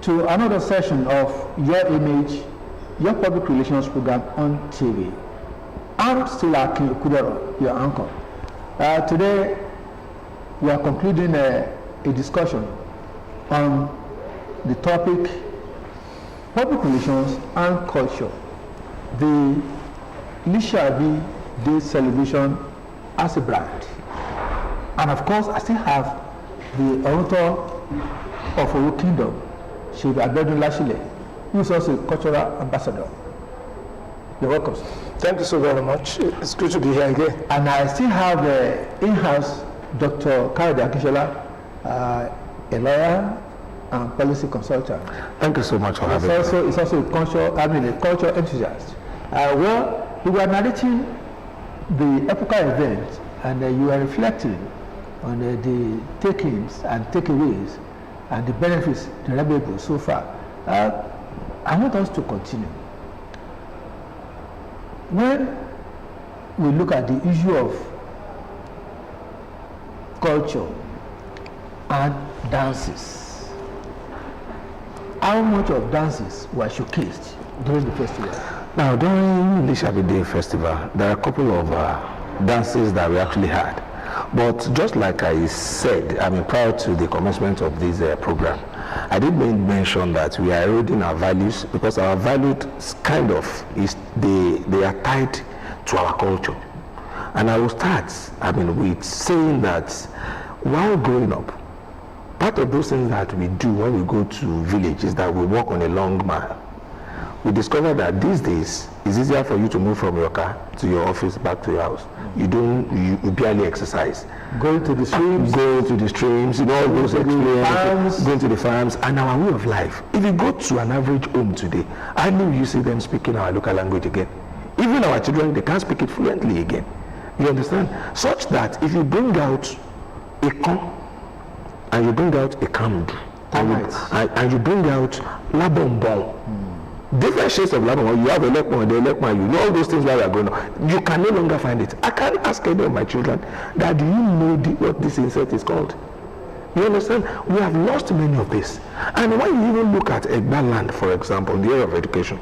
to another session of Your Image, your public relations program on TV. I'm still Akin Okudoro, your anchor. Today, we are concluding a discussion on the topic public relations and culture, the Lishabi Day celebration as a brand. And of course, I still have the author of Owo Kingdom, Chief Abedun Lashile, who is also a cultural ambassador. You're welcome. Thank you so very much. It's good to be here again. And I still have in-house Dr. Kayode Akishola, a lawyer and policy consultant. Thank you so much for having me. He's also a cultural enthusiast. Well, we were narrating the epochal event, and you are reflecting on the takings and takeaways and the benefits derivable so far. I want us to continue. When we look at the issue of culture and dances, how much of dances were showcased during the festival? Now, during Lishabi Day Festival, there are a couple of dances that we actually had. But just like I said, prior to the commencement of this program, I did mention that we are eroding our values because our values kind of they are tied to our culture. And I will start, with saying that while growing up, part of those things that we do when we go to villages is that we walk on a long mile. We discovered that these days it's easier for you to move from your car to your office back to your house. You barely exercise. Going to the streams, all those experiences, going to the farms, and our way of life. If you go to an average home today, I know you see them speaking our local language again. Even our children, they can't speak it fluently again. You understand? Such that if you bring out a con and you bring out a kamdu and you bring out labombon, different shades of labon, you have a lekman, you know all those things while you are growing up. You can no longer find it. I can't ask any of my children that, do you know what this insect is called? You understand? We have lost many of this. And when you even look at Egba land, for example, in the area of education,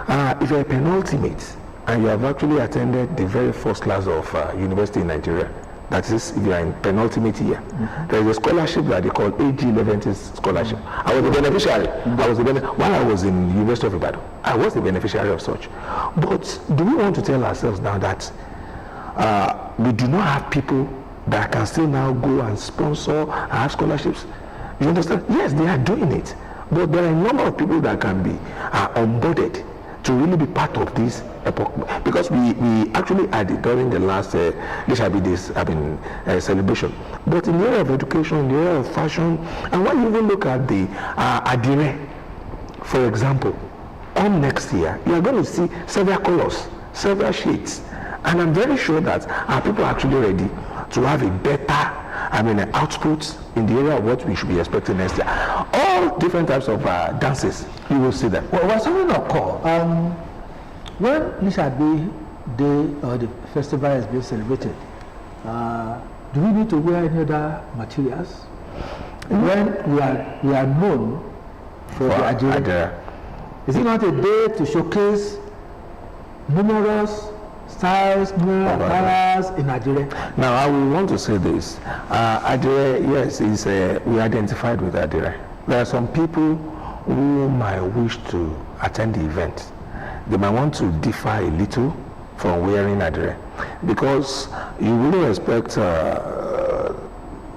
if you're a penultimate and you have actually attended the very first class of university in Nigeria, that is, if you are in penultimate year, there is a scholarship that they call AG Leventis scholarship. I was the beneficiary. While I was in the University of Ibadan, I was the beneficiary of such. But do we want to tell ourselves now that we do not have people that can still now go and sponsor and have scholarships? You understand? Yes, they are doing it. But there are a number of people that can be onboarded to really be part of this epoch, because we actually had it during the last Lishabi Days celebration. But in the area of education, in the area of fashion, and when you even look at the Adire, for example, on next year, you are going to see several colors, several shades, and I'm very sure that our people are actually ready to have a better output in the area of what we should be expecting next year. All different types of dances, you will see them. Well, something occur. When Lishabi Day or the festival is being celebrated, do we need to wear any other materials? When we are known for the Adire, is it not a day to showcase numerous styles, colors in Adire? Now, I will want to say this. Adire, yes, we identified with Adire. There are some people who might wish to attend the event. They might want to differ a little from wearing Adire, because you really expect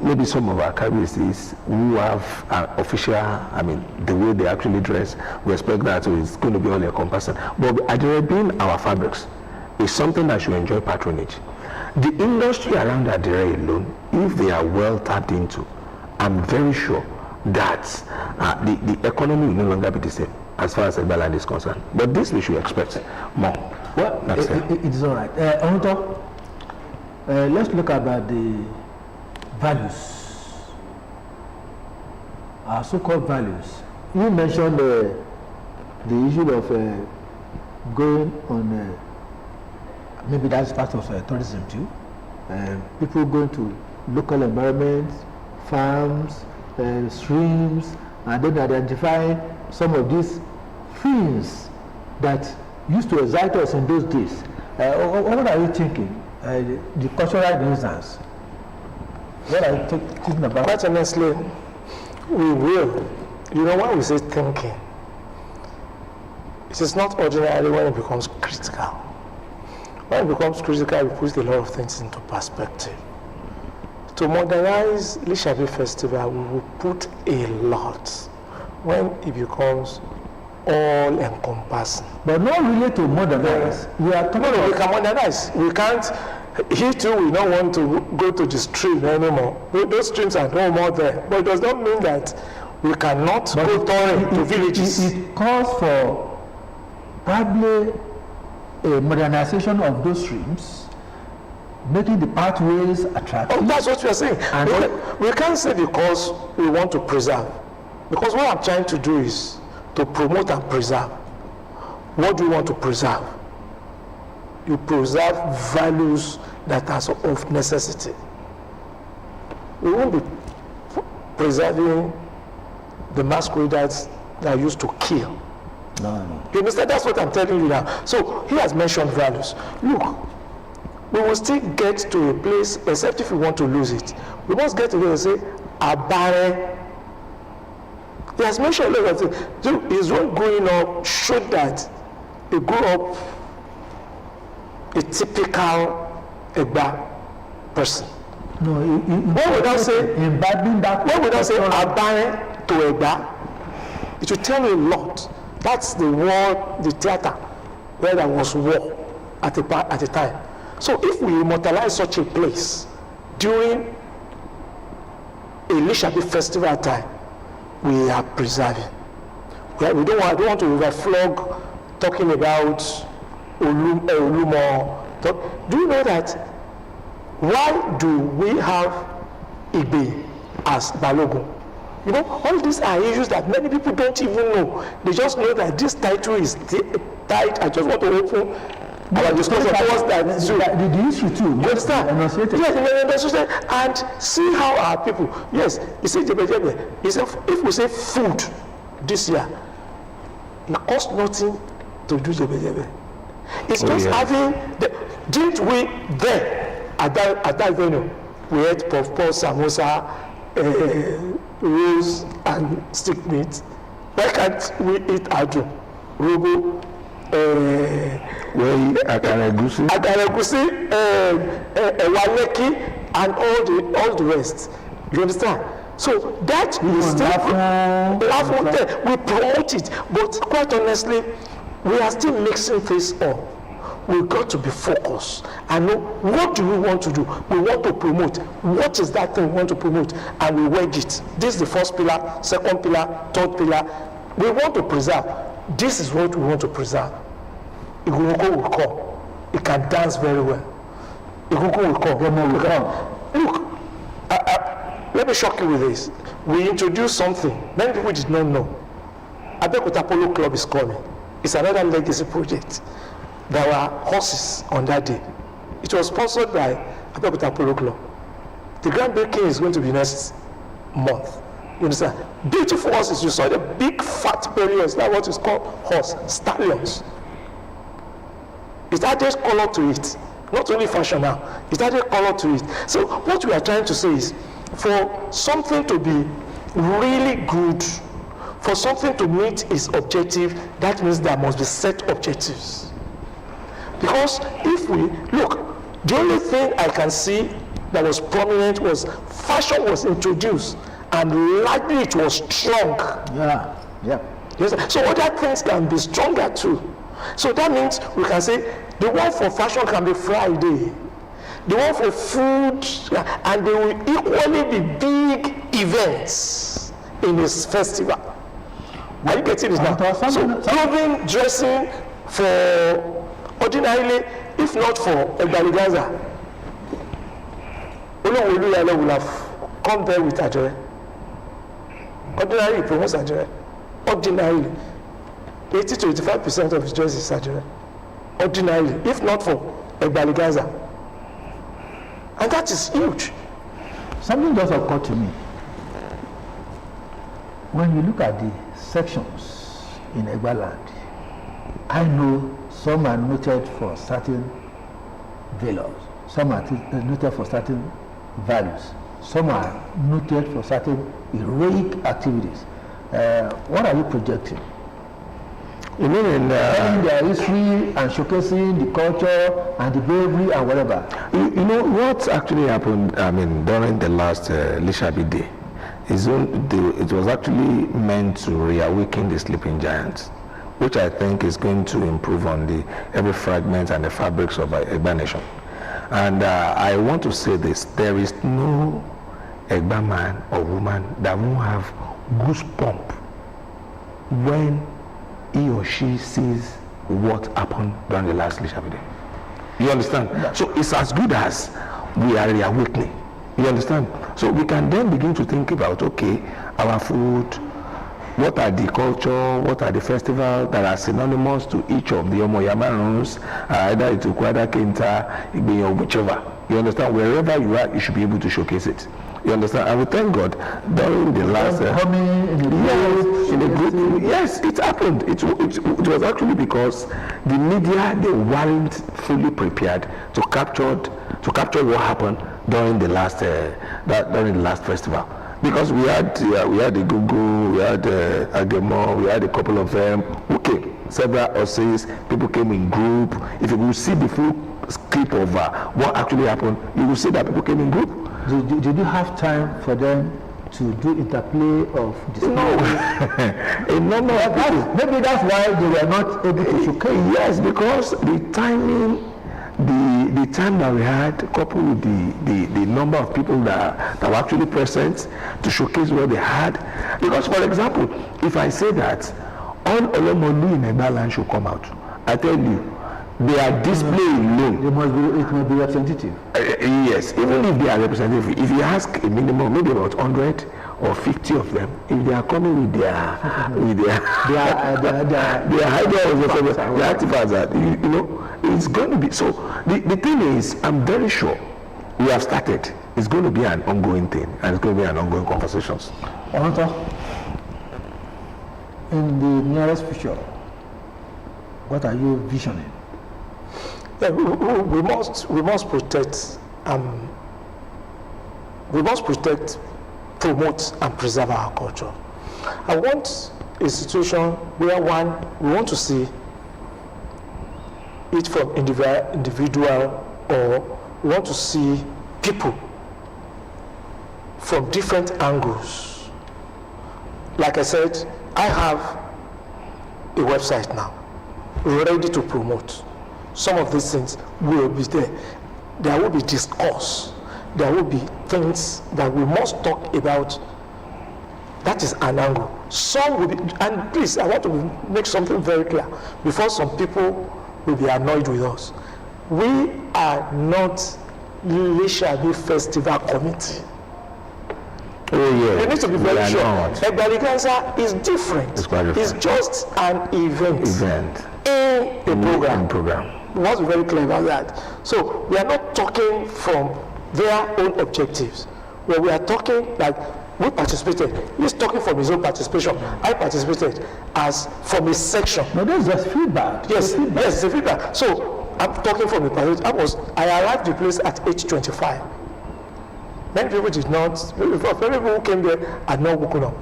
maybe some of our KBCs who have official, the way they actually dress, we expect that it's going to be all encompassing. But Adire being our fabrics is something that should enjoy patronage. The industry around Adire alone, if they are well tapped into, I'm very sure that the economy will no longer be the same as far as Egba land is concerned. But this we should expect more. Well, it is all right. Let's look about the values, our so-called values. You mentioned the issue of going on, maybe that's part of tourism too. People going to local environments, farms, streams, and then identify some of these things that used to excite us in those days. What are you thinking? The cultural nuisance. What are you thinking about? Quite honestly, we will. You know, when we say thinking, it is not ordinary when it becomes critical. When it becomes critical, we put a lot of things into perspective. To modernize Lishabi Festival, we will put a lot when it becomes all-encompassing. But not really to modernize. We are talking No, we can modernize. We can't. He too will not want to go to the stream anymore. Those streams are no more there. But it does not mean that we cannot go touring to villages. It calls for probably a modernization of those streams, making the pathways attractive. Oh, that's what we are saying. And we can't say because we want to preserve. Because what I'm trying to do is to promote and preserve. What do you want to preserve? You preserve values that are of necessity. We won't be preserving the masqueraders that used to kill. No. You understand? That's what I'm telling you now. So he has mentioned values. Look, we will still get to a place, except if we want to lose it. We must get to where we say, Abare. He has mentioned a lot of things. So his own growing up showed that he grew up a typical Egba person. No, What would I say? Imbibing that. What would I say? Abare to Egba. It will tell you a lot. That's the war, the theater, where there was war at the time. So if we immortalize such a place during a Lishabi festival time, we are preserving. I don't want to overflog talking about Olumo. Do you know that? Why do we have Igbe as Balogun? You know, all these are issues that many people don't even know. They just know that this title is tight. I just want to open our discussion towards that. So, the issue too. You understand? Yes, and see how our people. Yes, you see, if we say food this year, it costs nothing to do Jebe. It's just having. Didn't we there at that venue? We ate puff, samosa, rolls, and stick meat. Why can't we eat adro, robo? Akaragusi, waleki, and all the rest. You understand? So that is still we promote it, but quite honestly, we are still mixing things up. We've got to be focused and know what do we want to do. We want to promote. What is that thing we want to promote? And we wedge it. This is the first pillar, second pillar, third pillar. We want to preserve. This is what we want to preserve. Iguroko will come. It can dance very well. Iguroko will come. Look, let me shock you with this. We introduced something many people did not know. Abeokuta Polo Club is coming. It's another legacy project. There were horses on that day. It was sponsored by Abeokuta Polo Club. The groundbreaking is going to be next month. You understand? Beautiful horses. You saw the big fat bellies. That's what is called horse stallions. It added color to it. Not only fashion now. It added color to it. So what we are trying to say is, for something to be really good, for something to meet its objective, that means there must be set objectives. Because if we look, the only thing I can see that was prominent was fashion was introduced, and likely it was strong. Yeah. Yes. So other things can be stronger too. So that means we can say the one for fashion can be Friday, the one for food, and they will equally be big events in this festival. Are you getting it now? So clothing, dressing for ordinarily, if not for Egaligaza, Olowolu will have come there with Ajere. Ordinarily, he promotes Ajere. Ordinarily, 80 to 85% of his dress is Ajere. Ordinarily, if not for Egaligaza. And that is huge. Something just occurred to me. when you look at the sections in Egba land, I know some are noted for certain valors, some are noted for certain values, some are noted for certain heroic activities. What are you projecting? You mean in telling their history and showcasing the culture and the bravery and whatever. You know what actually happened? I mean, during the last Lishabi Day, it was actually meant to reawaken the sleeping giants, which I think is going to improve on the every fragment and the fabrics of Egba nation. And I want to say this: there is no Egba man or woman that won't have goosebump when he or she sees what happened during the last Lishabi Day. You understand? Yeah. So it's as good as we are reawakening. You understand? So we can then begin to think about, okay, our food, what are the culture, what are the festivals that are synonymous to each of the Omoyamaruns, either Itukwada, Kenta, Igbeyan, whichever. You understand? Wherever you are, you should be able to showcase it. You understand? I will thank God during the last yes, it happened. It was actually because the media, they weren't fully prepared to capture what happened during the last festival. Because we had the Gugu, we had Agemo, we had a couple of them who came, several Aussies, people came in group. If you will see the full clip of what actually happened, you will see that people came in group. Did you have time for them to do interplay of display? No. A number of people. Maybe that's why they were not able to showcase. Yes, because the timing, the time that we had, coupled with the number of people that were actually present to showcase what they had. Because, for example, if I say that all Olomolu in Egba land should come out, I tell you, their display alone. It must be representative. Yes, even if they are representative, if you ask a minimum, maybe about 100 or 50 of them, if they are coming with their artifacts, you know, it's going to be. So the thing is, I'm very sure we have started. It's going to be an ongoing thing, and it's going to be an ongoing conversations. In the nearest future, what are you visioning? Yeah, we must protect, promote, and preserve our culture. I want a situation where we want to see it from individual, or we want to see people from different angles. Like I said, I have a website now, ready to promote. Some of these things will be there. There will be discourse. There will be things that we must talk about. That is an angle. Some will be, and please, I want to make something very clear before some people will be annoyed with us. We are not Lishabi Festival Committee. Oh yeah. You need to be very sure. Egba is different. It's just an event. In a program. We must be very clear about that. So we are not talking from their own objectives. Where we are talking like we participated. He's talking from his own participation. I participated as from a section. No, that's just feedback. Yes, it's a feedback. So I'm talking from a perspective. I arrived the place at age 25. Many people did not. Many people who came there had not woken up.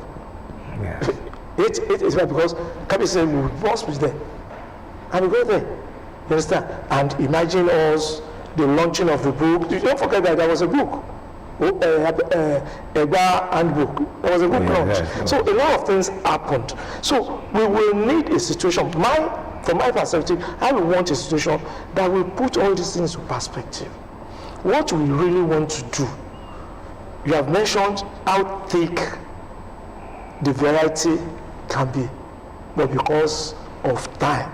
Yes. It is right because Kabi said we must be there, and we go there. You understand? And imagine us, the launching of the book. You don't forget that there was a book, Egba handbook. There was a book launch. Yes. So a lot of things happened. So we will need a situation. From my perspective, I will want a situation that will put all these things into perspective. What we really want to do. You have mentioned how thick the variety can be, but because of time,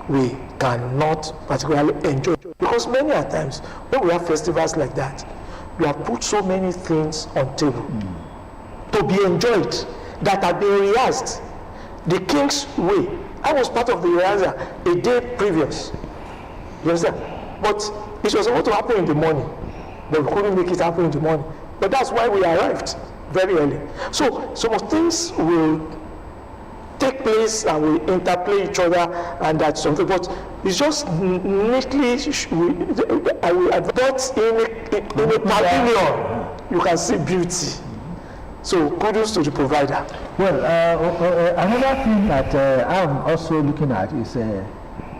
we cannot particularly enjoy it. Because many a times, when we have festivals like that, we have put so many things on table to be enjoyed that have been rehearsed. The King's Way, I was part of the rehearsal a day previous. You understand? But it was supposed to happen in the morning, but we couldn't make it happen in the morning. But that's why we arrived. very early. So some of things will take place and will interplay each other, and that's something. But it's just neatly. I will advert in a pavilion. You can see beauty. So kudos to the provider. Well, another thing that I'm also looking at is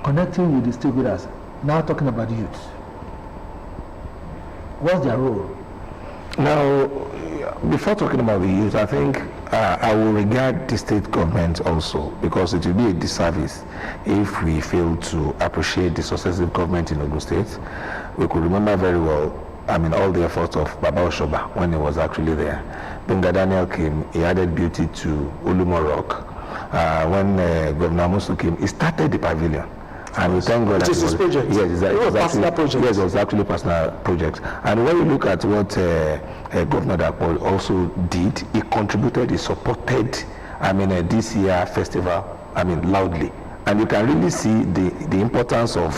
connecting with the stakeholders. Now talking about youth. What's their role? Now, before talking about the youth, I think I will regard the state government also, because it will be a disservice if we fail to appreciate the successive government in Ogun State. We could remember very well, all the efforts of Baba Oshoba when he was actually there. Benga Daniel came, he added beauty to Olumo Rock. When Governor Musu came, he started the pavilion. And we thank God that it was his project. Yes, exactly. It was personal project. Yes, it was actually personal project. And when you look at what Governor Dapo also did, he contributed, he supported, this year festival, loudly. And you can really see the importance of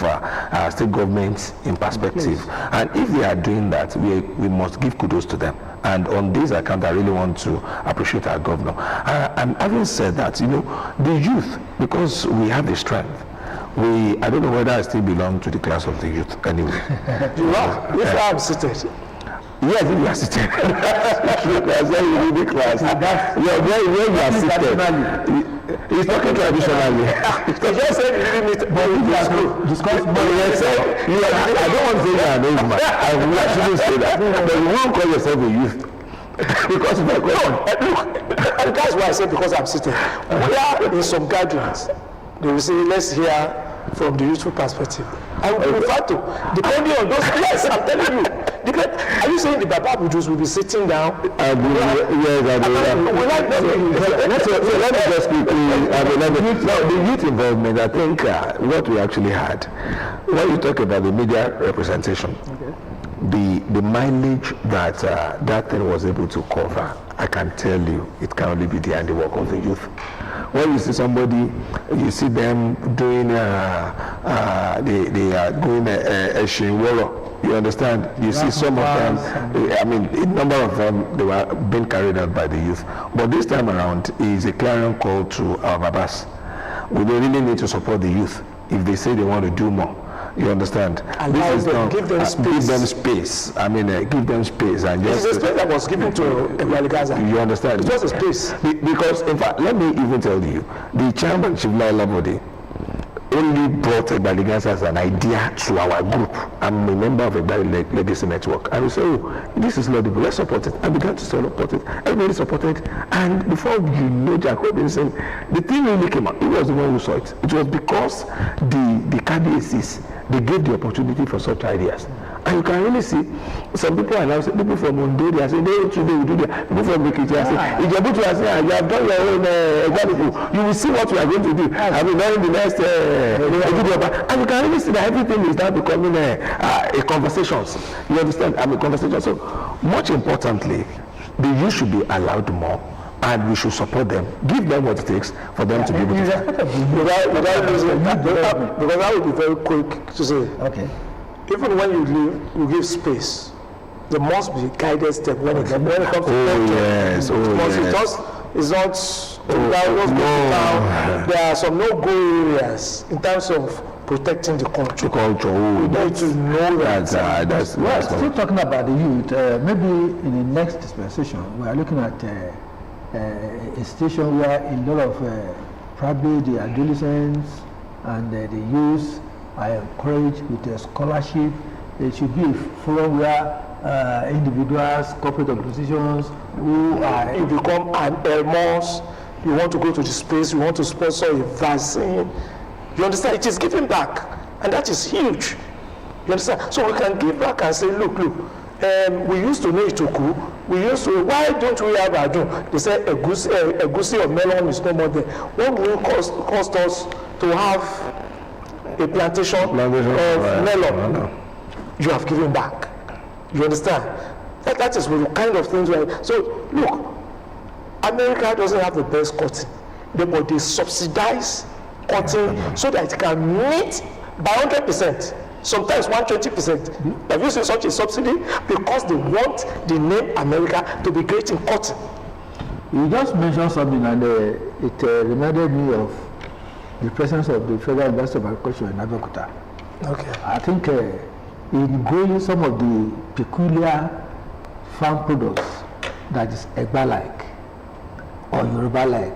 state governments in perspective. And if they are doing that, we must give kudos to them. And on this account, I really want to appreciate our governor. And having said that, the youth, because we have the strength, I don't know whether I still belong to the class of the youth anyway. You are? If I am seated. Yes, if you are seated. That's why you need the class. Where you are seated. He's talking traditionally. He just said he didn't discuss money. I don't want to say that I'm man. I shouldn't say that. But you won't call yourself a youth. Because of my question. And that's why I said because I'm seated. We are in some gatherings. They will say, let's hear from the youthful perspective. I would prefer to, depending on those. Yes, I'm telling you. Are you saying the Baba Budus will be sitting down? I do. Yes, I do. Let me just quickly. The youth involvement, I think what we actually had, when you talk about the media representation, the mileage that that thing was able to cover, I can tell you, it can only be the handiwork of the youth. When you see somebody, you see them doing, they are doing a Shinworo. You understand? You see some of them, a number of them, they were being carried out by the youth. But this time around is a clarion call to our Babas. We really need to support the youth if they say they want to do more. You understand? Give them space. Give them space. Give them space. And this is a space that was given to Egbaligaza. You understand? It was a space. Because, in fact, let me even tell you, the chairman, Shivla Labode, only brought Egbaligaza as an idea to our group. I'm a member of a Legacy Network. And we say, this is laudable, let's support it. I began to support it. Everybody supported. And before you know, Jack Robinson, the thing really came out. He was the one who saw it. It was because the KBACs, they gave the opportunity for such ideas. And you can really see some people are now saying, people from Ondo, they are saying, today we do that. People from Bikiti are saying, Ijebutu are saying, you have done your own example. You will see what we are going to do. During the next and you can really see that everything is now becoming a conversations. You understand? Conversation. So much importantly, the youth should be allowed more. And we should support them, give them what it takes for them to be able to. Without losing that, because I will be very quick to say, okay. Even when you leave, you give space. There must be guided step when it comes to yes. It's not there are some no-go areas in terms of protecting the culture. You need to know that. That's still talking about the youth. Maybe in the next dispensation, we are looking at a station where a lot of probably the adolescents and the youth are encouraged with a scholarship. There should be a forum where individuals, corporate organizations who are... You become an Elmos, you want to go to the space, you want to sponsor a vaccine. You understand? It is giving back, and that is huge. You understand? So we can give back and say, look, we used to know Itoku. Why don't we have Adun? They say a goosey of melon is no more there. What will it cost us to have a plantation of melon? No. You have given back. You understand? That is the kind of things where. So look, America doesn't have the best cotton, but they subsidize cotton so that it can meet by 100%. sometimes 120%. Have you seen such a subsidy? Because they want the name America to be great in cotton. You just mentioned something, and it reminded me of the presence of the Federal University of Agriculture in Abeokuta. Okay. I think in growing some of the peculiar farm products that is Egba-like or Yoruba-like,